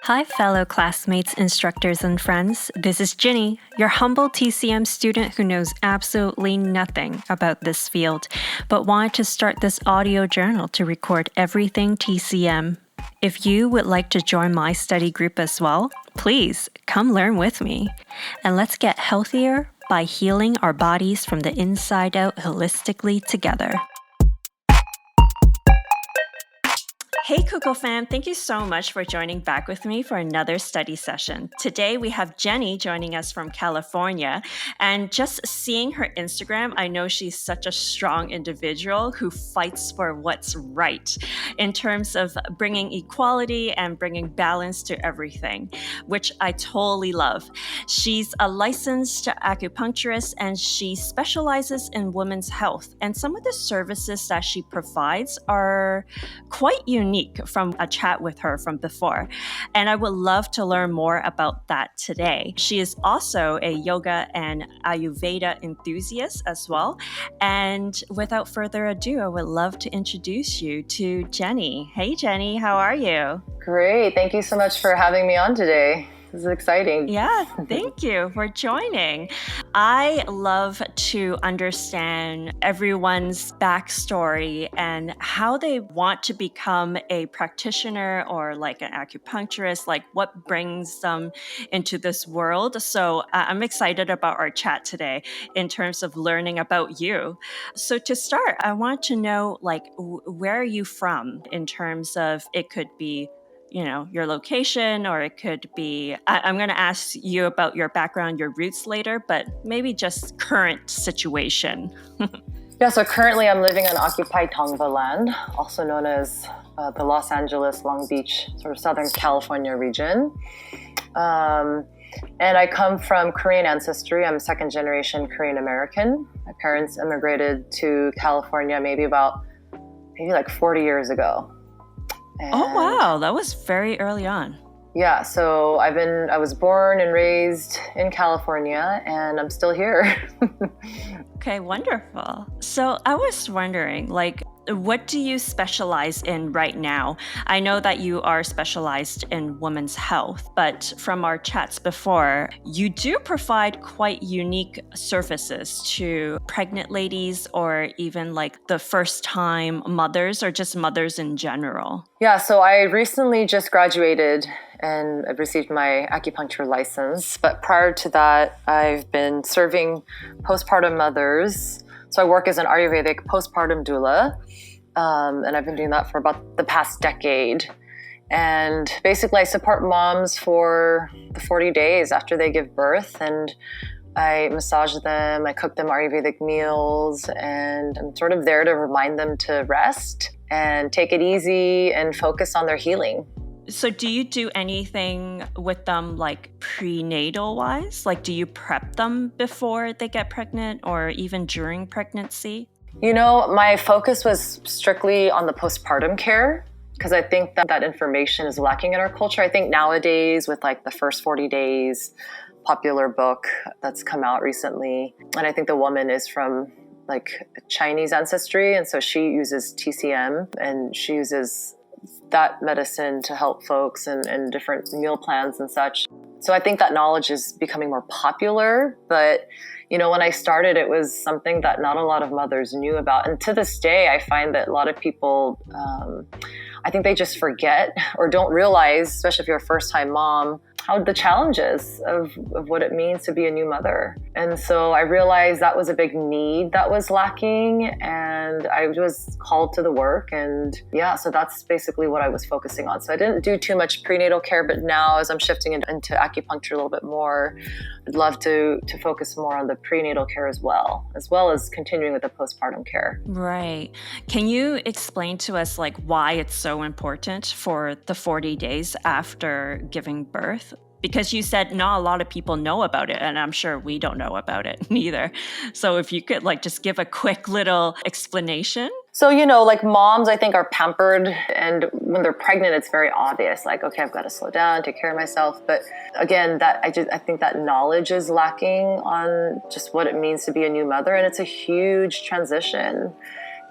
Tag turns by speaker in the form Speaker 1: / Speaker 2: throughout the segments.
Speaker 1: Hi, fellow classmates, instructors, and friends. This is Ginny, your humble TCM student who knows absolutely nothing about this field, but wanted to start this audio journal to record everything TCM. If you would like to join my study group as well, please come learn with me. And let's get healthier by healing our bodies from the inside out holistically together. Hey Kuko fam, thank you so much for joining back with me for another study session. Today we have Jenny joining us from California, and just seeing her Instagram, I know she's such a strong individual who fights for what's right in terms of bringing equality and bringing balance to everything, which I totally love. She's a licensed acupuncturist and she specializes in women's health, and some of the services that she provides are quite unique from a chat with her from before, and I would love to learn more about that today. She is also a yoga and Ayurveda enthusiast as well, and without further ado, I would love to introduce you to Jenny. Hey Jenny, how are you?
Speaker 2: Great, thank you so much for having me on today. This is exciting.
Speaker 1: Yeah, thank you for joining. I love to understand everyone's backstory and how they want to become a practitioner or like an acupuncturist, like what brings them into this world. So I'm excited about our chat today in terms of learning about you. So to start, I want to know like where are you from in terms of it could be your location, or it could be, I'm going to ask you about your background, your roots later, but maybe just current situation.
Speaker 2: Yeah, so currently I'm living on occupied Tongva land, also known as the Los Angeles, Long Beach, sort of Southern California region. And I come from Korean ancestry. I'm second generation Korean American. My parents immigrated to California maybe like 40 years ago.
Speaker 1: Oh, wow. That was very early on.
Speaker 2: Yeah, so I was born and raised in California, and I'm still here.
Speaker 1: Okay, wonderful. So I was wondering, like, what do you specialize in right now? I know that you are specialized in women's health, but from our chats before, you do provide quite unique services to pregnant ladies or even like the first-time mothers or just mothers in general.
Speaker 2: Yeah, so I recently just graduated and I've received my acupuncture license. But prior to that, I've been serving postpartum mothers. So I work as an Ayurvedic postpartum doula. And I've been doing that for about the past decade. And basically, I support moms for the 40 days after they give birth. And I massage them, I cook them Ayurvedic meals, and I'm sort of there to remind them to rest and take it easy and focus on their healing.
Speaker 1: So do you do anything with them like prenatal wise? Like do you prep them before they get pregnant or even during pregnancy?
Speaker 2: You know, my focus was strictly on the postpartum care because I think that information is lacking in our culture. I think nowadays with like the first 40 days popular book that's come out recently, and I think the woman is from like Chinese ancestry, and so she uses TCM and she uses that medicine to help folks and different meal plans and such. So I think that knowledge is becoming more popular, but when I started, it was something that not a lot of mothers knew about. And to this day, I find that a lot of people, I think they just forget or don't realize, especially if you're a first-time mom, how the challenges of what it means to be a new mother. And so I realized that was a big need that was lacking, and I was called to the work. And yeah, so that's basically what I was focusing on. So I didn't do too much prenatal care, but now as I'm shifting into acupuncture a little bit more, I'd love to focus more on the prenatal care as well as continuing with the postpartum care.
Speaker 1: Right. Can you explain to us like why it's so important for the 40 days after giving birth? Because you said not a lot of people know about it, and I'm sure we don't know about it neither. So if you could like just give a quick little explanation.
Speaker 2: So, like moms, I think are pampered, and when they're pregnant, it's very obvious, like, okay, I've got to slow down, take care of myself. But again, I think that knowledge is lacking on just what it means to be a new mother. And it's a huge transition.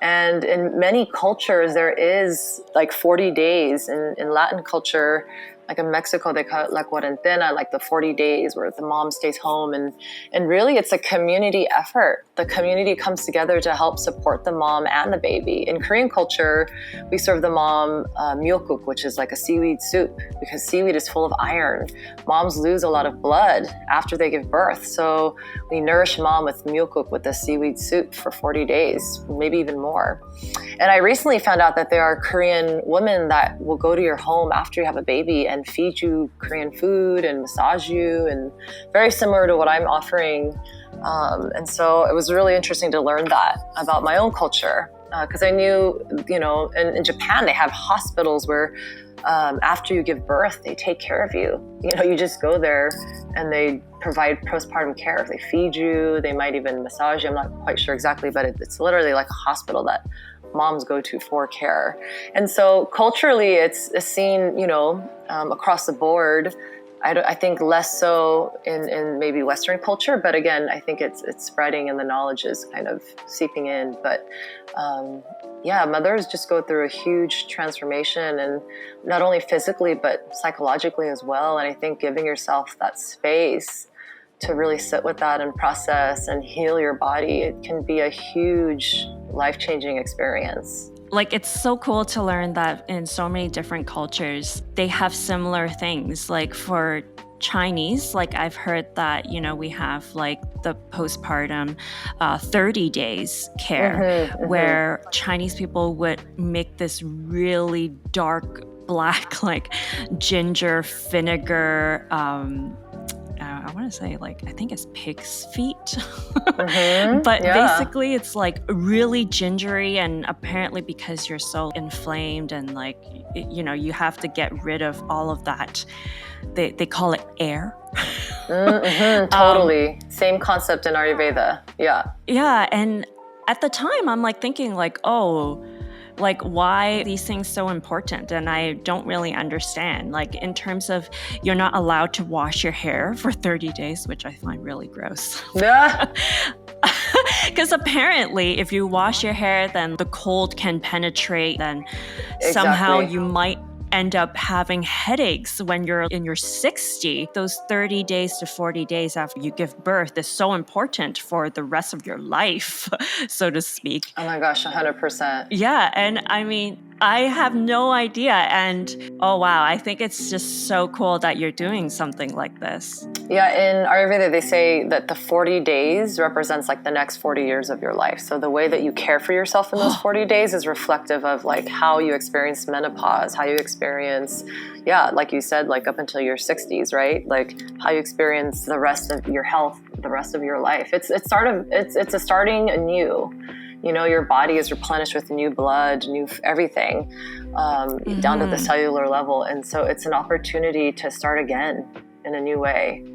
Speaker 2: And in many cultures, there is like 40 days in Latin culture. Like in Mexico, they call it la cuarentena, like the 40 days where the mom stays home. And really, it's a community effort. The community comes together to help support the mom and the baby. In Korean culture, we serve the mom miyeokguk, which is like a seaweed soup, because seaweed is full of iron. Moms lose a lot of blood after they give birth. So we nourish mom with miyeokguk, with the seaweed soup, for 40 days, maybe even more. And I recently found out that there are Korean women that will go to your home after you have a baby and feed you Korean food and massage you, and very similar to what I'm offering. And so it was really interesting to learn that about my own culture, because I knew, in Japan, they have hospitals where after you give birth, they take care of you. You just go there and they provide postpartum care. They feed you, they might even massage you. I'm not quite sure exactly, but it's literally like a hospital that moms go to for care. And so culturally, it's seen, across the board. I think less so in maybe Western culture, but again, I think it's spreading and the knowledge is kind of seeping in. But mothers just go through a huge transformation, and not only physically, but psychologically as well. And I think giving yourself that space to really sit with that and process and heal your body, it can be a huge life-changing experience.
Speaker 1: Like, it's so cool to learn that in so many different cultures, they have similar things. Like for Chinese, like I've heard that, we have like the postpartum 30 days care, where Chinese people would make this really dark black, like ginger vinegar, I want to say, like, I think it's pig's feet. But basically it's like really gingery, and apparently because you're so inflamed and like, you have to get rid of all of that. They call it air.
Speaker 2: Totally. Same concept in Ayurveda. Yeah.
Speaker 1: Yeah. And at the time I'm like thinking like, oh, like why these things so important? And I don't really understand. Like in terms of you're not allowed to wash your hair for 30 days, which I find really gross.
Speaker 2: Yeah.
Speaker 1: Because apparently if you wash your hair, then the cold can penetrate, then somehow you might end up having headaches when you're in your 60. Those 30 days to 40 days after you give birth is so important for the rest of your life, so to speak.
Speaker 2: Oh my gosh, 100%.
Speaker 1: Yeah, and I mean, I have no idea. And oh wow, I think it's just so cool that you're doing something like this.
Speaker 2: Yeah, in Ayurveda, they say that the 40 days represents like the next 40 years of your life. So the way that you care for yourself in those 40 days is reflective of like how you experience menopause, how you experience, like you said, like up until your 60s, right? Like how you experience the rest of your health, the rest of your life. It's a starting anew. Your body is replenished with new blood, new everything, down to the cellular level. And so it's an opportunity to start again in a new way.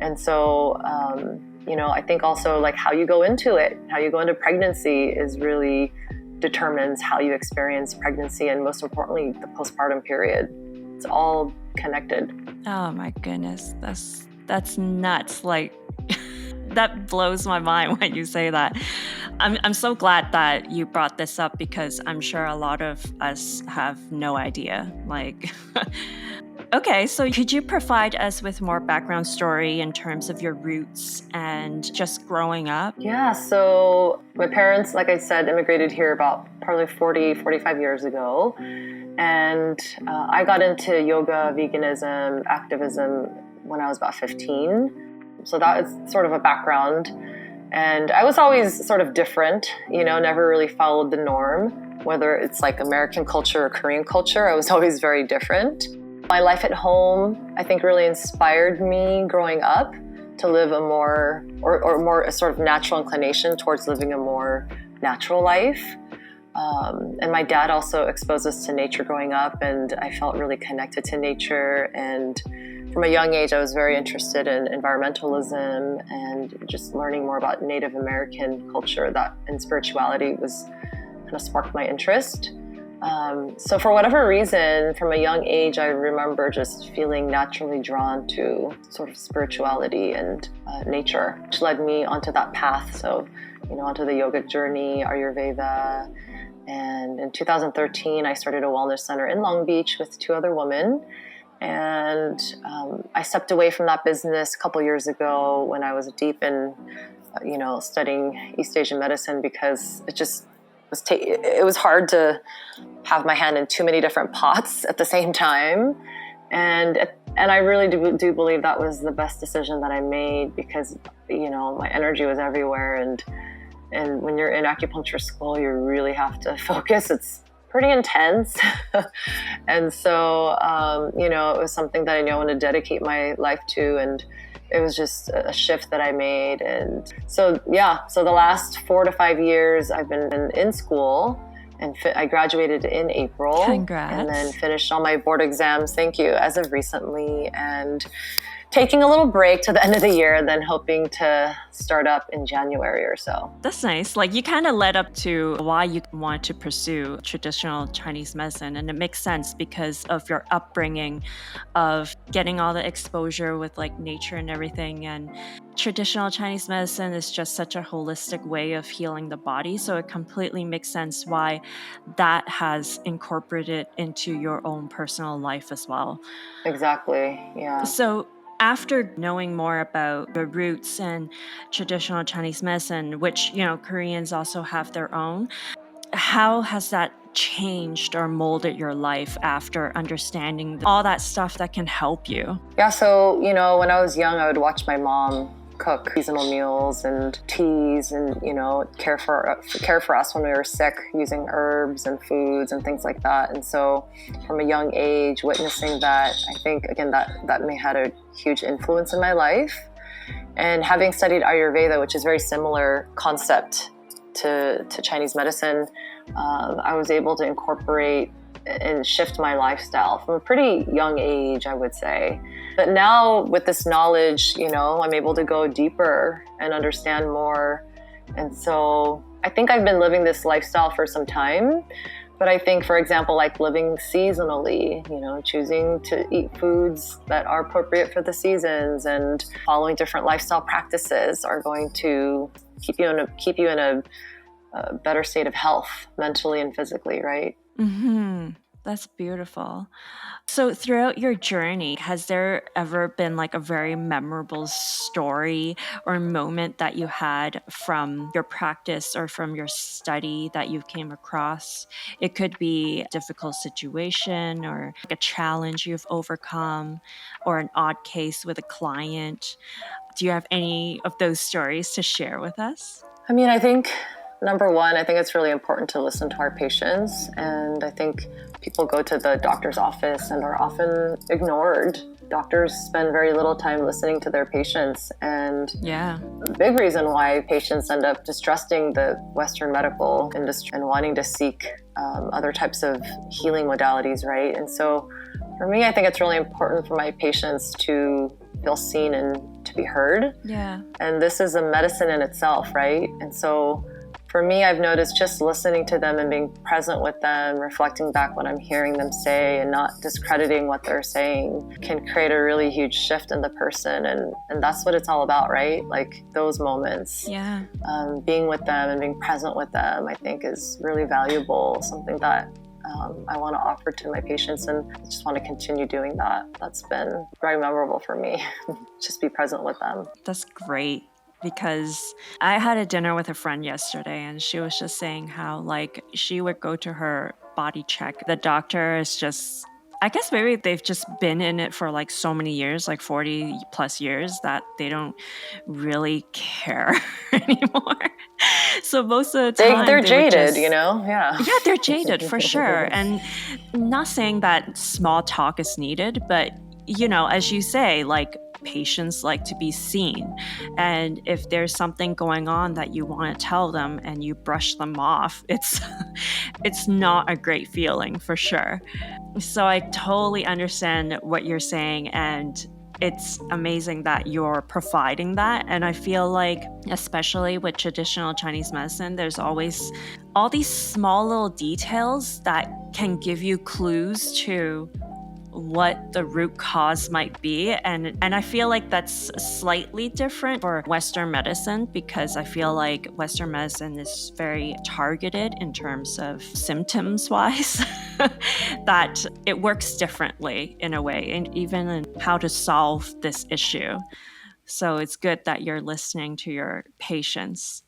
Speaker 2: And so, I think also like how you go into it, how you go into pregnancy is really determines how you experience pregnancy, and most importantly, the postpartum period. It's all connected.
Speaker 1: Oh my goodness. That's nuts. Like that blows my mind when you say that. I'm so glad that you brought this up, because I'm sure a lot of us have no idea. Like, okay, so could you provide us with more background story in terms of your roots and just growing up?
Speaker 2: Yeah, so my parents, like I said, immigrated here about probably 45 years ago. And I got into yoga, veganism, activism when I was about 15. So that is sort of a background. And I was always sort of different, never really followed the norm, whether it's like American culture or Korean culture. I was always very different. My life at home, I think, really inspired me growing up to live a more, or more a sort of natural inclination towards living a more natural life. And my dad also exposed us to nature growing up, and I felt really connected to nature. And from a young age, I was very interested in environmentalism and just learning more about Native American culture. That and spirituality was kind of sparked my interest. So for whatever reason, from a young age, I remember just feeling naturally drawn to sort of spirituality and nature, which led me onto that path. So, onto the yogic journey, Ayurveda. And in 2013, I started a wellness center in Long Beach with 2 other women. And I stepped away from that business a couple years ago when I was deep in, studying East Asian medicine, because it just it was hard to have my hand in too many different pots at the same time. And I really do believe that was the best decision that I made, because, my energy was everywhere. And when you're in acupuncture school, you really have to focus. It's pretty intense. And so, it was something that I knew I wanted to dedicate my life to. And it was just a shift that I made. And so the last 4 to 5 years I've been in school, and I graduated in April.
Speaker 1: Congrats.
Speaker 2: And then finished all my board exams, thank you, as of recently, and taking a little break to the end of the year, then hoping to start up in January or so.
Speaker 1: That's nice. Like, you kind of led up to why you want to pursue traditional Chinese medicine. And it makes sense because of your upbringing, of getting all the exposure with like nature and everything. And traditional Chinese medicine is just such a holistic way of healing the body. So it completely makes sense why that has incorporated into your own personal life as well.
Speaker 2: Exactly. Yeah.
Speaker 1: So after knowing more about the roots and traditional Chinese medicine, which, Koreans also have their own, how has that changed or molded your life after understanding all that stuff that can help you?
Speaker 2: Yeah, so, when I was young, I would watch my mom cook seasonal meals and teas, and care for us when we were sick, using herbs and foods and things like that. And so from a young age, witnessing that, I think again that may had a huge influence in my life. And having studied Ayurveda, which is very similar concept to Chinese medicine, I was able to incorporate and shift my lifestyle from a pretty young age, I would say. But now with this knowledge, I'm able to go deeper and understand more. And so I think I've been living this lifestyle for some time. But I think, for example, like living seasonally, choosing to eat foods that are appropriate for the seasons and following different lifestyle practices are going to keep you in a better state of health, mentally and physically, right?
Speaker 1: Mm-hmm. That's beautiful. So throughout your journey, has there ever been like a very memorable story or moment that you had from your practice or from your study that you came across? It could be a difficult situation or like a challenge you've overcome or an odd case with a client. Do you have any of those stories to share with us?
Speaker 2: I mean, I think number one, I think it's really important to listen to our patients. And I think people go to the doctor's office and are often ignored. Doctors spend very little time listening to their patients. And a big reason why patients end up distrusting the Western medical industry and wanting to seek other types of healing modalities, right? And so for me, I think it's really important for my patients to feel seen and to be heard.
Speaker 1: Yeah.
Speaker 2: And this is a medicine in itself, right? And so for me, I've noticed just listening to them and being present with them, reflecting back what I'm hearing them say and not discrediting what they're saying can create a really huge shift in the person. And that's what it's all about, right? Like those moments.
Speaker 1: Yeah.
Speaker 2: Being with them and being present with them, I think is really valuable, something that I want to offer to my patients, and I just want to continue doing that. That's been very memorable for me. Just be present with them.
Speaker 1: That's great. Because I had a dinner with a friend yesterday and she was just saying how like she would go to her body check. The doctor is just, I guess maybe they've just been in it for like so many years, like 40 plus years, that they don't really care anymore. So most of the time
Speaker 2: they're jaded, Yeah.
Speaker 1: Yeah, they're jaded for sure. And not saying that small talk is needed, but as you say, like patients like to be seen. And if there's something going on that you want to tell them and you brush them off, it's not a great feeling for sure. So I totally understand what you're saying, and it's amazing that you're providing that. And I feel like, especially with traditional Chinese medicine, there's always all these small little details that can give you clues to what the root cause might be. And I feel like that's slightly different for Western medicine, because I feel like Western medicine is very targeted in terms of symptoms wise, that it works differently in a way, and even in how to solve this issue. So it's good that you're listening to your patients.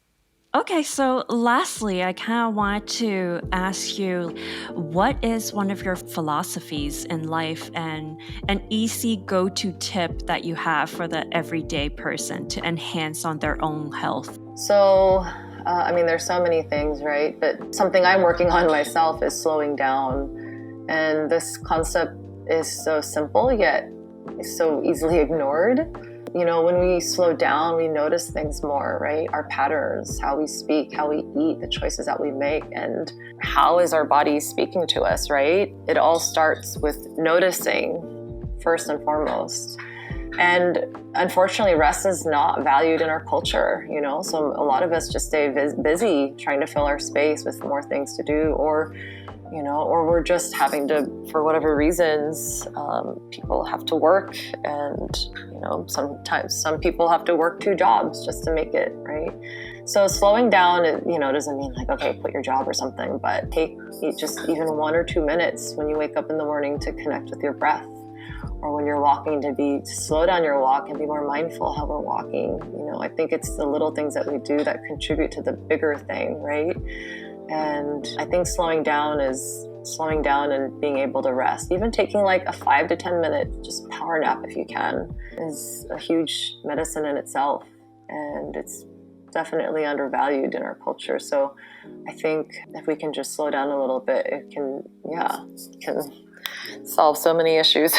Speaker 1: Okay, so lastly, I kind of want to ask you, what is one of your philosophies in life and an easy go-to tip that you have for the everyday person to enhance on their own health?
Speaker 2: So, there's so many things, right? But something I'm working on myself is slowing down. And this concept is so simple, yet is so easily ignored. When we slow down, we notice things more, right? Our patterns, how we speak, how we eat, the choices that we make, and how is our body speaking to us, right? It all starts with noticing first and foremost. And unfortunately, rest is not valued in our culture, so a lot of us just stay busy trying to fill our space with more things to do, or we're just having to, for whatever reasons, people have to work, and sometimes some people have to work 2 jobs just to make it, right? So slowing down, doesn't mean like, okay, quit your job or something, but take just even 1 or 2 minutes when you wake up in the morning to connect with your breath, or when you're walking to slow down your walk and be more mindful how we're walking. I think it's the little things that we do that contribute to the bigger thing, right? And I think slowing down and being able to rest. Even taking like a 5 to 10 minute just power nap if you can is a huge medicine in itself. And it's definitely undervalued in our culture. So I think if we can just slow down a little bit, it can solve so many issues.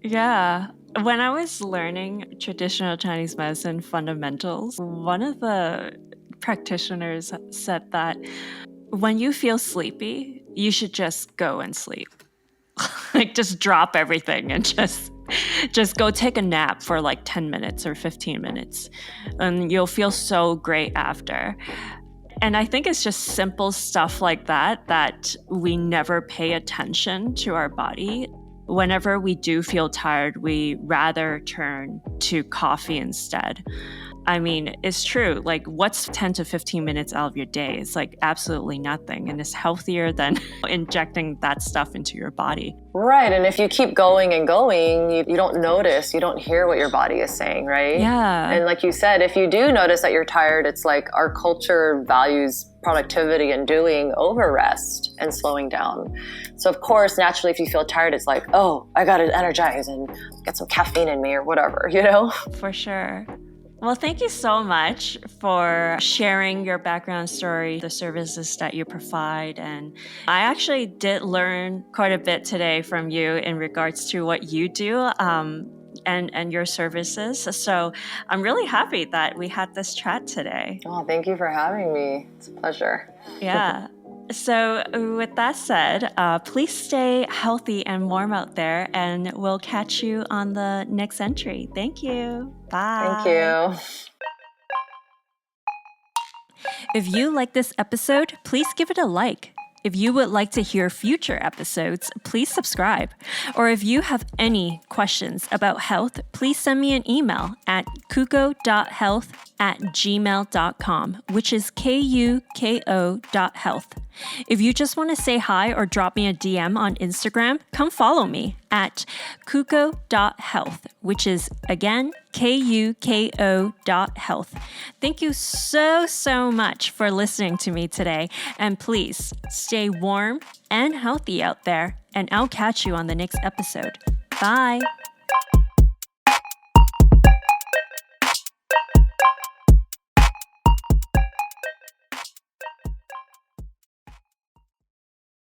Speaker 1: Yeah. When I was learning traditional Chinese medicine fundamentals, one of the practitioners said that when you feel sleepy, you should just go and sleep. Like just drop everything and just go take a nap for like 10 minutes or 15 minutes. And you'll feel so great after. And I think it's just simple stuff like that we never pay attention to our body. Whenever we do feel tired, we rather turn to coffee instead. I mean, it's true. Like, what's 10 to 15 minutes out of your day? It's like absolutely nothing. And it's healthier than injecting that stuff into your body.
Speaker 2: Right. And if you keep going and going, you don't notice, you don't hear what your body is saying, right?
Speaker 1: Yeah.
Speaker 2: And like you said, if you do notice that you're tired, it's like our culture values productivity and doing over rest and slowing down. So of course, naturally, if you feel tired, it's like, oh, I got to energize and get some caffeine in me or whatever,
Speaker 1: For sure. Well, thank you so much for sharing your background story, the services that you provide. And I actually did learn quite a bit today from you in regards to what you do and your services. So I'm really happy that we had this chat today.
Speaker 2: Oh, thank you for having me. It's a pleasure.
Speaker 1: Yeah. So with that said, please stay healthy and warm out there, and we'll catch you on the next entry. Thank you. Bye.
Speaker 2: Thank you.
Speaker 1: If you like this episode, please give it a like. If you would like to hear future episodes, please subscribe. Or if you have any questions about health, please send me an email at kuko.health@gmail.com, which is kuko.health. If you just want to say hi or drop me a DM on Instagram, come follow me at kuko.health, which is, again, kuko.health. Thank you so much for listening to me today. And please stay warm and healthy out there. And I'll catch you on the next episode. Bye.